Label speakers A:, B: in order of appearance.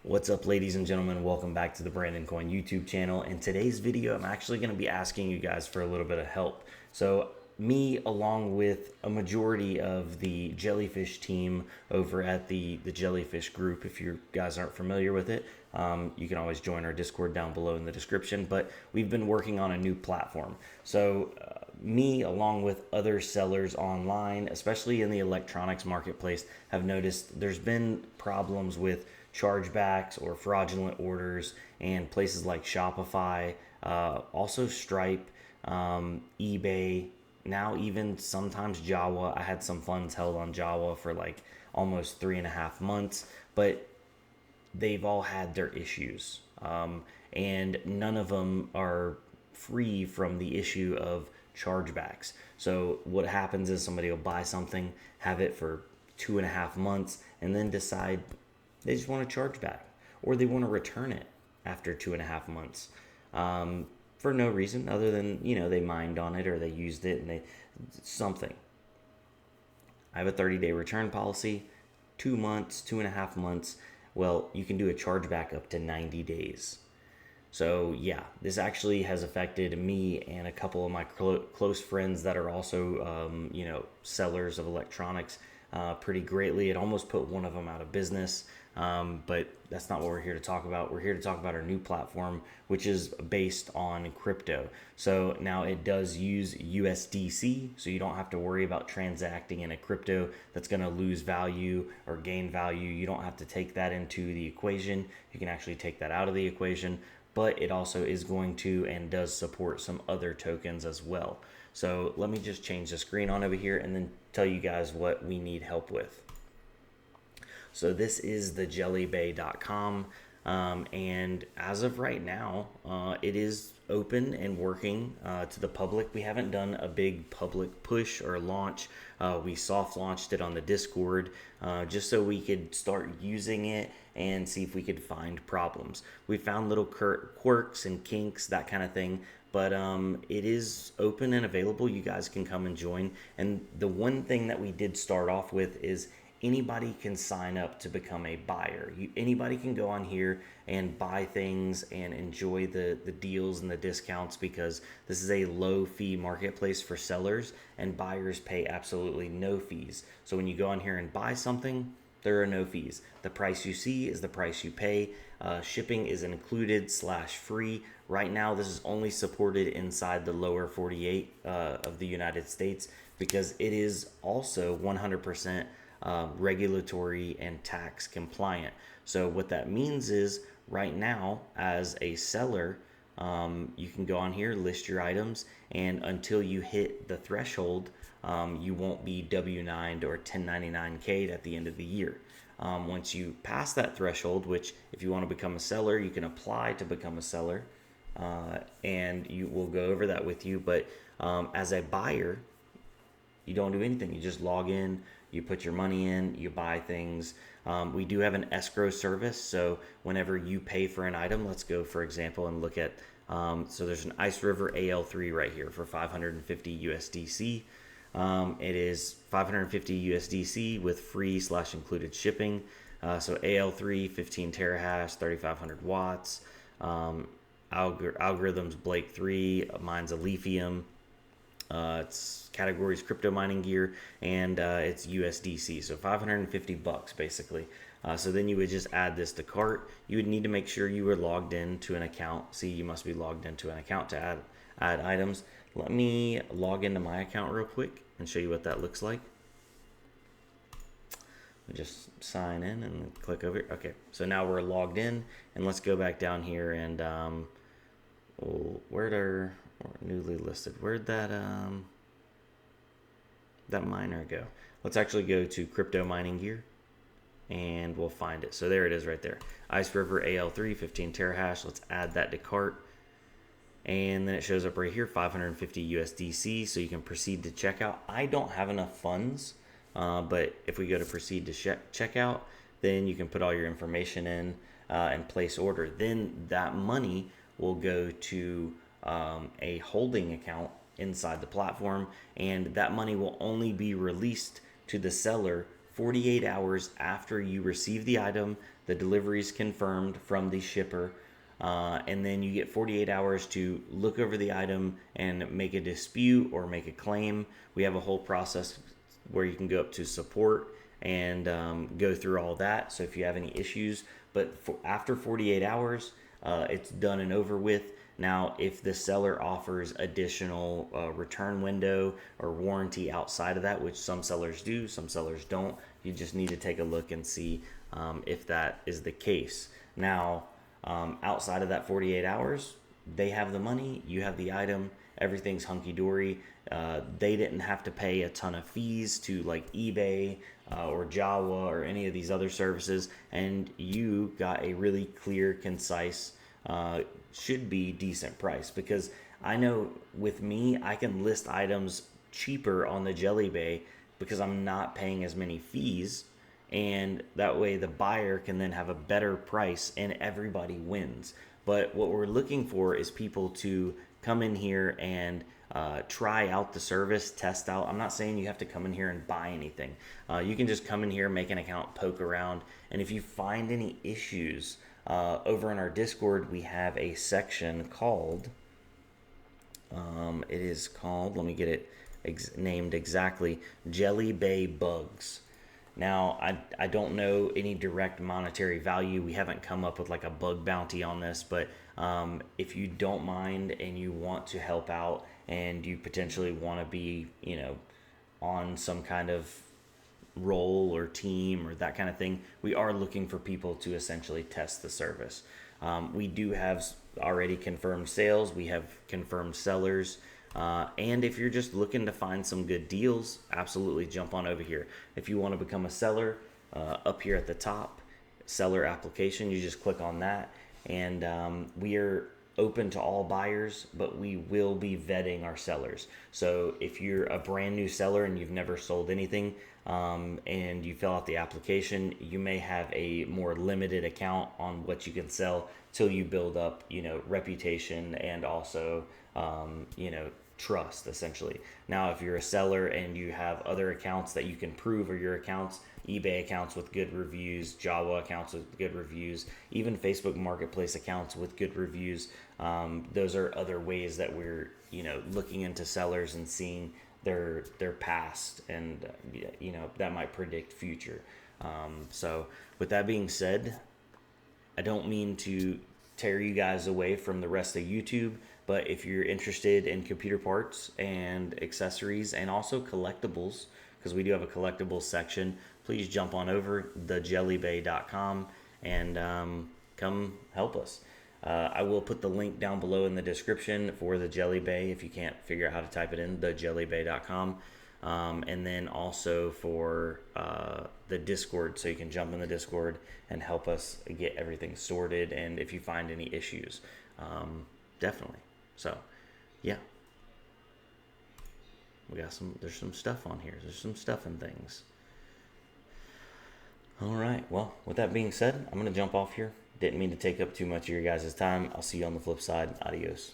A: What's up, ladies and gentlemen? Welcome back to the Brandon Coin YouTube channel. In today's video, I'm actually going to be asking you guys for a little bit of help. So me, along with a majority of the jellyfish team over at the jellyfish group, if you guys aren't familiar with it, you can always join our Discord down below in the description. But we've been working on a new platform. So me, along with other sellers online, especially in the electronics marketplace, have noticed there's been problems with chargebacks or fraudulent orders, and places like Shopify, also Stripe, eBay, now even sometimes Jawa. I had some funds held on Jawa for like almost 3.5 months, but they've all had their issues. And none of them are free from the issue of chargebacks. So what happens is somebody will buy something, have it for 2.5 months, and then decide they just want to charge back, or they want to return it after 2.5 months, for no reason other than they mined on it or they used it and they something. I have a 30-day return policy. 2 months, 2.5 months. Well, you can do a chargeback up to 90 days. So yeah, this actually has affected me and a couple of my close friends that are also, sellers of electronics, pretty greatly. It almost put one of them out of business, but that's not what we're here to talk about. We're here to talk about our new platform, which is based on crypto. So now it does use USDC, so you don't have to worry about transacting in a crypto that's going to lose value or gain value. You don't have to take that into the equation. You can actually take that out of the equation, but it also is going to and does support some other tokens as well. So let me just change the screen on over here and then tell you guys what we need help with. So this is the jellybay.com, and as of right now, it is open and working to the public. We haven't done a big public push or launch. We soft launched it on the Discord, just so we could start using it and see if we could find problems. We found little quirks and kinks, that kind of thing, but it is open and available. You guys can come and join. And the one thing that we did start off with is anybody can sign up to become a buyer. Anybody can go on here and buy things and enjoy the deals and the discounts, because this is a low fee marketplace for sellers, and buyers pay absolutely no fees. So when you go on here and buy something, there are no fees. The price you see is the price you pay. Shipping is included/free. Right now, this is only supported inside the lower 48 of the United States, because it is also 100% regulatory and tax compliant. So what that means is, right now, as a seller, you can go on here, list your items, and until you hit the threshold, you won't be W-9'd or 1099K'd at the end of the year. Once you pass that threshold, which if you want to become a seller, you can apply to become a seller, and you will go over that with you. But as a buyer, you don't do anything. You just log in, you put your money in, you buy things. We do have an escrow service, so whenever you pay for an item, let's go, for example, and look at, so there's an Ice River AL3 right here for 550 USDC. It is 550 USDC with free/included shipping. So AL3, 15 terahash, 3,500 watts. Algorithms Blake 3, mine's a lithium. It's categories crypto mining gear, and it's USDC, so $550 basically. So then you would just add this to cart. You would need to make sure you were logged into an account. See, you must be logged into an account to add items. Let me log into my account real quick and show you what that looks like. Just sign in and click over. Okay, so now we're logged in, and let's go back down here and or newly listed. Where'd that miner go? Let's actually go to crypto mining gear, and we'll find it. So there it is right there. Ice River AL3, 15 terahash. Let's add that to cart. And then it shows up right here, 550 USDC. So you can proceed to checkout. I don't have enough funds, but if we go to proceed to checkout, then you can put all your information in and place order. Then that money will go to a holding account inside the platform, and that money will only be released to the seller 48 hours after you receive the item, The delivery is confirmed from the shipper. And then you get 48 hours to look over the item and make a dispute or make a claim. We have a whole process where you can go up to support and go through all that. So if you have any issues, but after 48 hours, it's done and over with. Now, if the seller offers additional return window or warranty outside of that, which some sellers do, some sellers don't, you just need to take a look and see if that is the case. Now, outside of that 48 hours, they have the money, you have the item, everything's hunky-dory. They didn't have to pay a ton of fees to like eBay or Jawa or any of these other services, and you got a really clear, concise, should be decent price. Because I know with me, I can list items cheaper on the Jelly Bay because I'm not paying as many fees, and that way the buyer can then have a better price and everybody wins. But what we're looking for is people to come in here and try out the service, test out. I'm not saying you have to come in here and buy anything. You can just come in here, make an account, poke around, and if you find any issues, over in our Discord, we have a section called, it is called, let me get it named exactly, Jelly Bay Bugs. Now, I don't know any direct monetary value. We haven't come up with like a bug bounty on this, but if you don't mind and you want to help out and you potentially want to be, on some kind of role or team or that kind of thing, we are looking for people to essentially test the service. We do have already confirmed sales. We have confirmed sellers. And if you're just looking to find some good deals, absolutely jump on over here. If you want to become a seller, up here at the top, seller application, you just click on that. And we are open to all buyers, but we will be vetting our sellers. So if you're a brand new seller and you've never sold anything, and you fill out the application, you may have a more limited account on what you can sell till you build up, reputation and also, trust essentially. Now, if you're a seller and you have other accounts that you can prove are your accounts, eBay accounts with good reviews, Jawa accounts with good reviews, even Facebook Marketplace accounts with good reviews, those are other ways that we're, looking into sellers and seeing their past, and that might predict future. So with that being said, I don't mean to tear you guys away from the rest of YouTube, but if you're interested in computer parts and accessories and also collectibles, because we do have a collectibles section, please jump on over thejellybay.com and come help us. I will put the link down below in the description for the Jelly Bay if you can't figure out how to type it in, thejellybay.com. And then also for the Discord, so you can jump in the Discord and help us get everything sorted. And if you find any issues, definitely. So, yeah, there's some stuff on here. There's some stuff and things. All right. Well, with that being said, I'm going to jump off here. Didn't mean to take up too much of your guys' time. I'll see you on the flip side. Adios.